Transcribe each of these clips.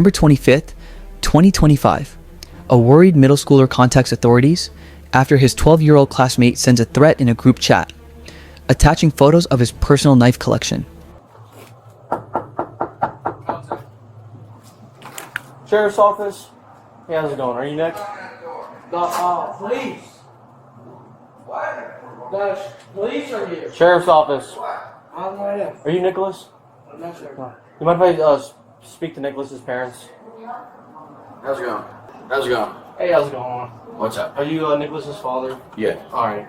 November 25th, 2025, a worried middle schooler contacts authorities after his 12-year-old classmate sends a threat in a group chat, attaching photos of his personal knife collection. Sheriff's office. Hey, how's it going? Are you Nick? Police. What? The police are here. Sheriff's office. I'm right in. Are you Nicholas? I'm not sure. No. You mind if I speak to Nicholas's parents? How's it going? How's it going? Hey, how's it going? What's up? Are you Nicholas's father? Yeah. All right.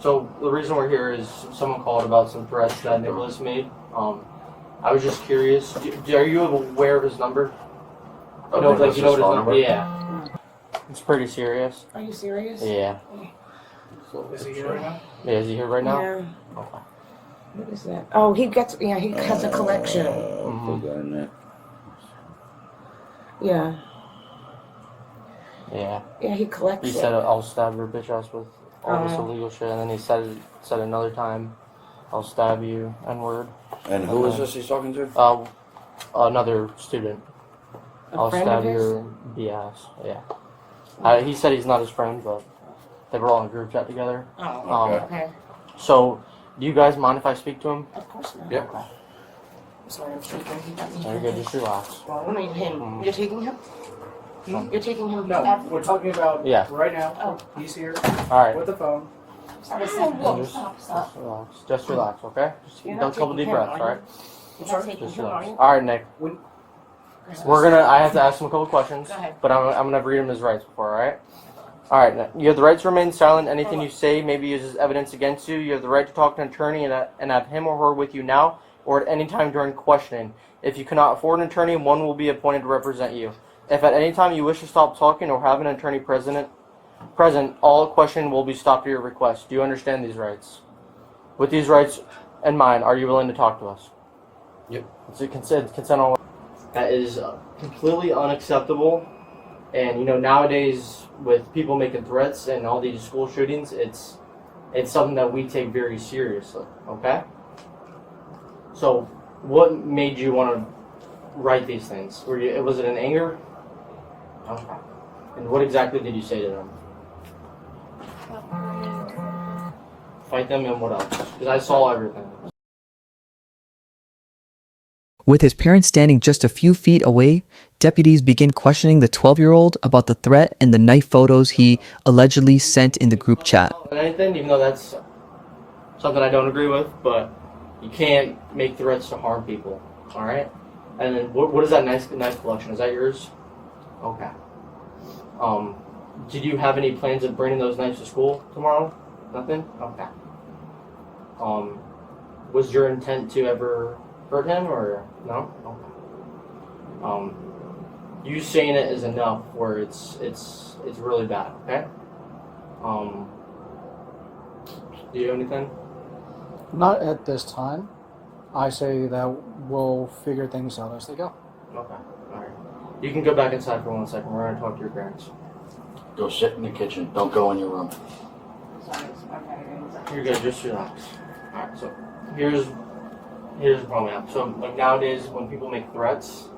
So the reason we're here is someone called about some threats that Nicholas made. I was just curious. Are you aware of his number? You know what his number? Yeah. It's pretty serious. Are you serious? Yeah. Is he here right now? Yeah, is he here right now? Yeah. Okay. What is that? Oh, he has a collection. Mhm. Yeah. Yeah. Yeah, he collects He it. said, I'll stab your bitch ass with all this Oh. illegal shit, and then he said another time, I'll stab you, N-word. And who is this he's talking to? Another student. A I'll friend of stab his? your BS. Yeah. He said he's not his friend, but they were all in a group chat together. Oh, okay. So, do you guys mind if I speak to him? Of course not. Yep. Okay. I'm sorry, I'm shaking. He got me. Very good, just relax. I mean, him. You're taking him? You're taking him? No, we're talking about Yeah. right now. Oh. He's here Alright. with the phone. Just relax. Just relax, okay? Just You're take not a couple taking deep him, breaths, are you? alright? You're not taking Just him, are relax. you? Alright, Nick. I have to ask him a couple questions, Go ahead. but I'm gonna read him his rights before, alright? Alright, you have the right to remain silent. Anything you say may be used as evidence against you. You have the right to talk to an attorney and have him or her with you now or at any time during questioning. If you cannot afford an attorney, one will be appointed to represent you. If at any time you wish to stop talking or have an attorney present, all questioning will be stopped at your request. Do you understand these rights? With these rights in mind, are you willing to talk to us? Yep. It's a consent on. That is completely unacceptable. And nowadays with people making threats and all these school shootings, it's something that we take very seriously. Okay. So, what made you want to write these things? Was it in anger? Okay. And what exactly did you say to them? Fight them and what else? Because I saw everything. With his parents standing just a few feet away, deputies begin questioning the 12-year-old about the threat and the knife photos he allegedly sent in the group chat. Anything, even though that's something I don't agree with, but you can't make threats to harm people, alright? And then what is that knife collection? Is that yours? Okay. Did you have any plans of bringing those knives to school tomorrow? Nothing? Okay. Was your intent to ever hurt him or no? Okay. You saying it is enough where it's really bad, okay? Do you have anything? Not at this time. I say that we'll figure things out as they go. Okay. Alright. You can go back inside for 1 second. We're gonna talk to your parents. Go sit in the kitchen. Don't go in your room. You're good, just relax. Alright, so here's the problem we have. So like nowadays when people make threats,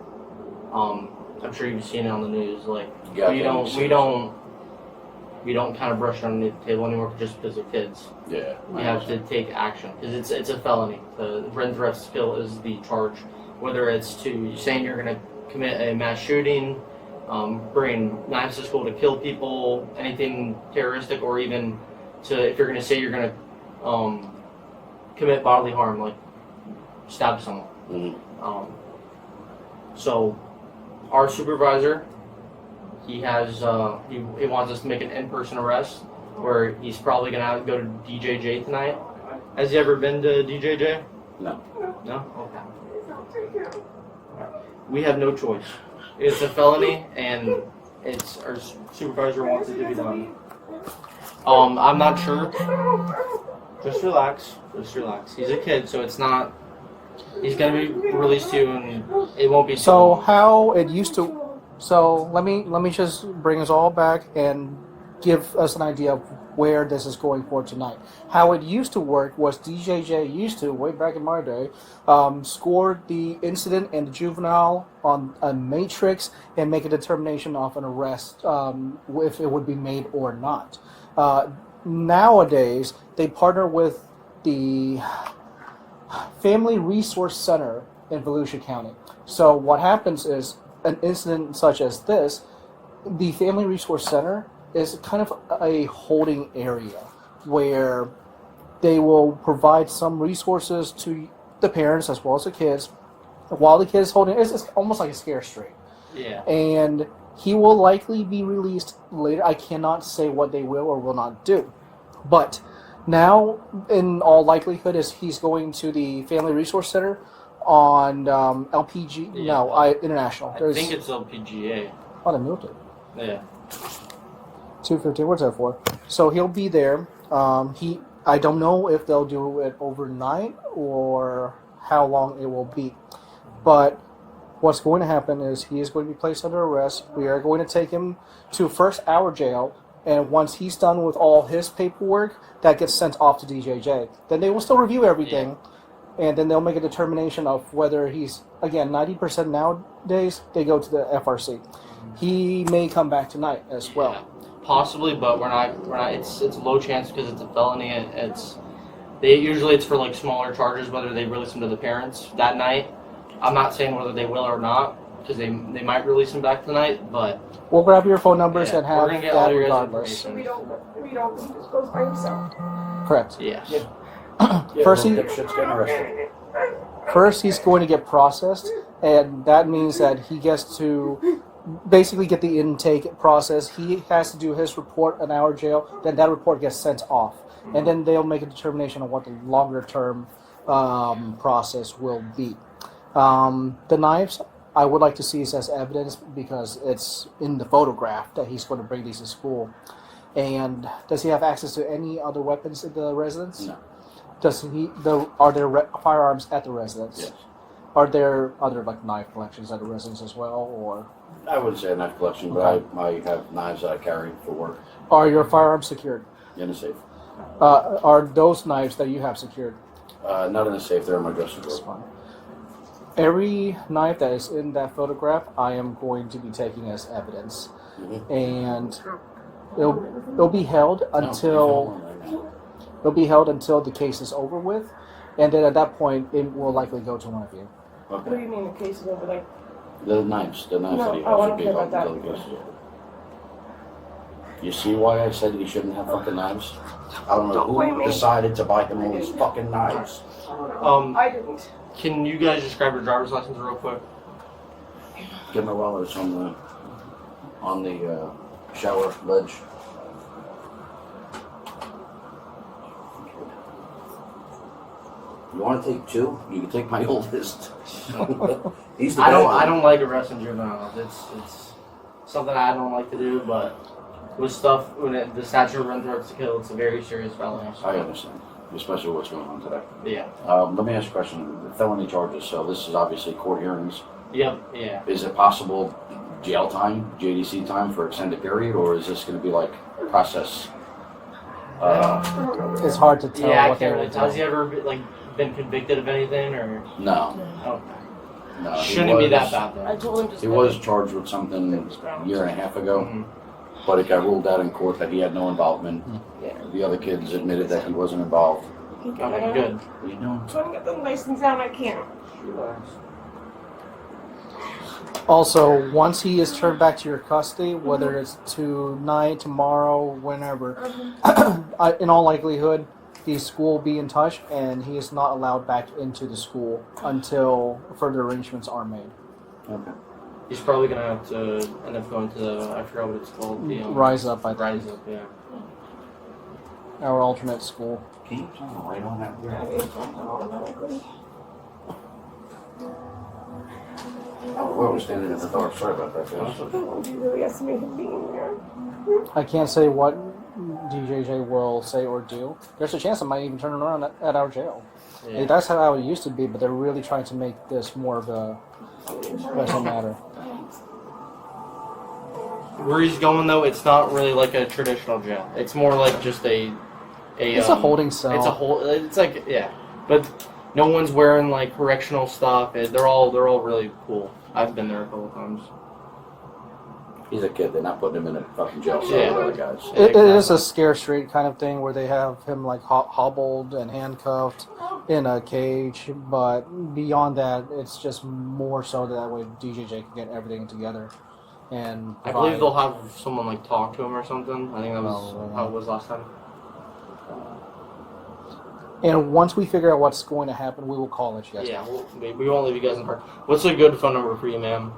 I'm sure you've seen it on the news, like Yeah, we don't kind of brush it underneath the table anymore just because they're kids. Yeah. We have to take action because it's a felony. The written threats to kill is the charge. Whether it's to saying you're going to commit a mass shooting, bring knives to school to kill people, anything terroristic, or even if you're going to say you're going to commit bodily harm, like stab someone. Mm-hmm. So our supervisor, he has he wants us to make an in-person arrest where he's probably going to have to go to DJJ tonight. Has he ever been to DJJ? No. No? Okay. We have no choice. It's a felony, and our supervisor wants it to be done. I'm not sure. Just relax. Just relax. He's a kid, so it's not. He's gonna be released to you, and it won't be. So how it used to. So let me just bring us all back and give us an idea of where this is going for tonight. How it used to work was DJJ used to, way back in my day, score the incident and the juvenile on a matrix and make a determination of an arrest if it would be made or not. Nowadays, they partner with the Family Resource Center in Volusia County. So what happens is an incident such as this, the Family Resource Center is kind of a holding area where they will provide some resources to the parents as well as the kids while the kids holding it's almost like a scare straight. Yeah. And he will likely be released later. I cannot say what they will or will not do. But now, in all likelihood, is he's going to the Family Resource Center on LPG. Yeah. No, International. I think it's LPGA. Oh, they moved it. Yeah. 215. What's that for? So he'll be there. I don't know if they'll do it overnight or how long it will be. But what's going to happen is he is going to be placed under arrest. We are going to take him to first hour jail. And once he's done with all his paperwork, that gets sent off to DJJ. Then they will still review everything. Yeah. And then they'll make a determination of whether he's, again, 90% nowadays, they go to the FRC. He may come back tonight as well. Possibly, but we're not. It's a low chance because it's a felony. It's for like smaller charges. Whether they release him to the parents that night, I'm not saying whether they will or not because they might release him back tonight. But we'll grab your phone numbers and have we're gonna get all that your regardless. information. We don't just goes by himself. Correct. Yes. Yeah, First, dipshit's getting arrested. First, he's going to get processed, and that means that he gets to basically get the intake process. He has to do his report an hour jail, then that report gets sent off. And then they'll make a determination on what the longer term process will be. The knives, I would like to see this as evidence because it's in the photograph that he's going to bring these to school. And does he have access to any other weapons in the residence? No. Are there firearms at the residence? Yes. Are there other knife collections at the residence as well, or I wouldn't say a knife collection, but I have knives that I carry for work are your firearms secured? in a safe. Are those knives that you have secured? Not in a safe, they're in my dressing That's drawer. fine. Every knife that is in that photograph, I am going to be taking as evidence, and it'll be held until the case is over with, and then at that point, it will likely go to one of you. What do you mean the case is over? Like, The knives that no, he I has don't should be care held about until that. the case. You see why I said he shouldn't have fucking knives? I don't know Don't blame who me. decided to buy him all these fucking knives. I didn't. Can you guys just grab your driver's license real quick? Get my wallet, it's on the shower ledge. You want to take two? You can take my oldest. He's the I bad one. don't like arresting juveniles. It's something I don't like to do, but with stuff when the statute of limitations to kill, it's a very serious felony. I understand, especially what's going on today. Yeah. Let me ask you a question. The felony charges, so this is obviously court hearings. Yep. Yeah. Is it possible jail time, JDC time for extended period, or is this going to be like process? It's hard to tell. Yeah, I what can't they really will tell. do. Has he ever been convicted of anything or? No. Oh, No. he shouldn't be that was- bad then. I told him to He was charged with something a year and a half ago, Mhm. but it got ruled out in court that he had no involvement. Yeah. The other kids admitted that he wasn't involved. Okay, good. What are you doing? Trying to get the license down, I can't. Also, once he is turned back to your custody, whether it's tonight, tomorrow, whenever, in all likelihood, the school will be in touch, and he is not allowed back into the school until further arrangements are made. Okay. He's probably gonna have to end up going to the I forgot what it's called. The Rise Up, I think. Rise Up. Yeah. Our alternate school. Can you turn the light on that? Oh, we're standing in the dark. Sorry about that, guys. Do you really estimate him being there? I can't say what DJJ will say or do. There's a chance it might even turn around at our jail. Yeah. That's how it used to be, but they're really trying to make this more of a special matter. Where he's going though, it's not really like a traditional jail. It's more like just It's a holding cell. It's like yeah, but no one's wearing like correctional stuff. They're all really cool. I've been there a couple times. He's a kid. They're not putting him in a fucking jail cell Yeah. with other guys. It is a scare straight kind of thing where they have him like hobbled and handcuffed in a cage, but beyond that, it's just more so that way DJJ can get everything together. And I believe they'll have someone like talk to him or something. I think that was how it was last time. And once we figure out what's going to happen, we will call it. Yes. Yeah, we won't leave you guys in the dark. What's a good phone number for you, ma'am?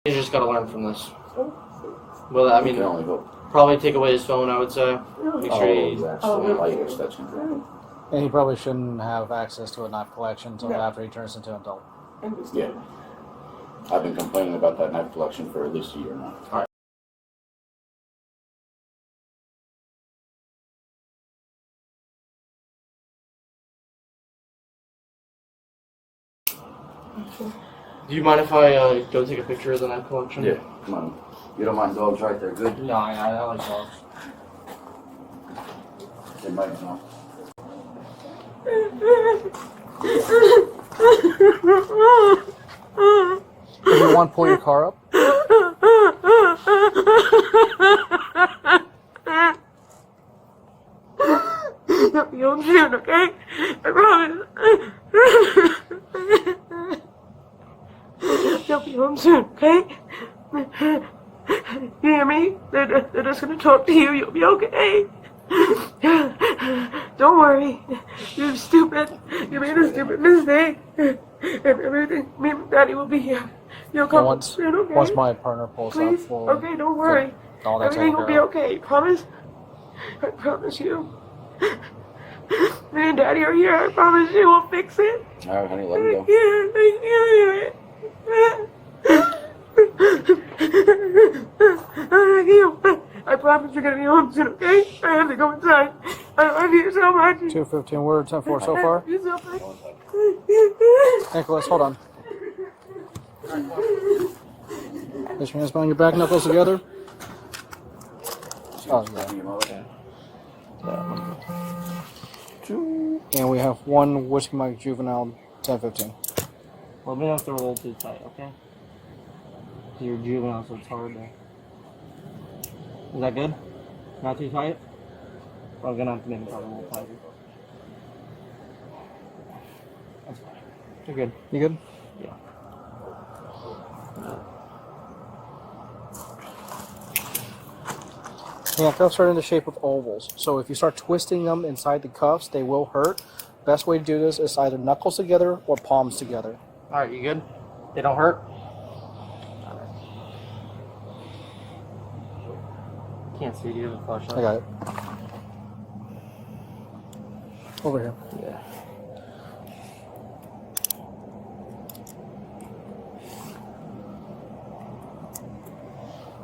You just gotta learn from this. Well, I You mean, can only hope. probably take away his phone, I would say. Make sure he... That's the that's control. And he probably shouldn't have access to a knife collection until after he turns into an adult. Yeah. I've been complaining about that knife collection for at least a year now. Alright. Do you mind if I go take a picture of the knife collection? Yeah, come on. You don't mind dogs right there, good? No, I like dogs. They might not. If you want to pull your car up, You'll be home soon, okay? I promise. You'll be home soon, okay? You hear me? They're just gonna talk to you. You'll be okay. Don't worry. You're stupid. You made a stupid mistake. And everything. Me and Daddy will be here. You'll come once soon, okay? once my partner pulls Please? up, we'll Okay, don't worry. get all that Everything taken will be care of. okay. Promise? I promise you. Me and Daddy are here. I promise you. We'll fix it. All right, honey, let him go. Thank you. I promise you're gonna be home soon, okay? I have to go inside. I love you so much. 215 words, 10-4 so far. You're so much. Nicholas, hold on. Place your hands behind your back, knuckles together. Oh, yeah. And we have one Whiskey Mike Juvenile, 10-15. Let me know if they're a little too tight, okay? You're juvenile, so it's hard there. Is that good? Not too tight? I'm gonna have to make it a little tighter. That's fine. You're good. You good? Yeah. Handcuffs are in the shape of ovals, so if you start twisting them inside the cuffs, they will hurt. Best way to do this is either knuckles together or palms together. Alright, you good? They don't hurt? Can't see. Do you have a flashlight? I got it. Over here. Yeah.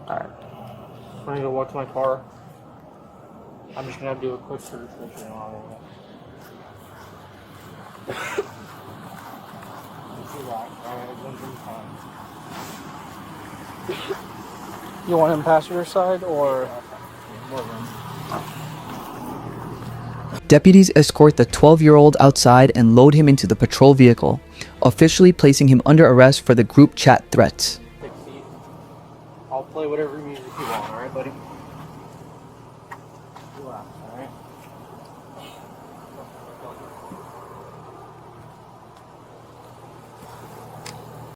Alright. I'm gonna go walk to my car. I'm just gonna do a quick search. Make sure I'm all right. You want him passenger side or? Deputies escort the 12-year-old outside and load him into the patrol vehicle, officially placing him under arrest for the group chat threats. Take a seat. I'll play whatever music you want, alright, buddy? Relax, alright?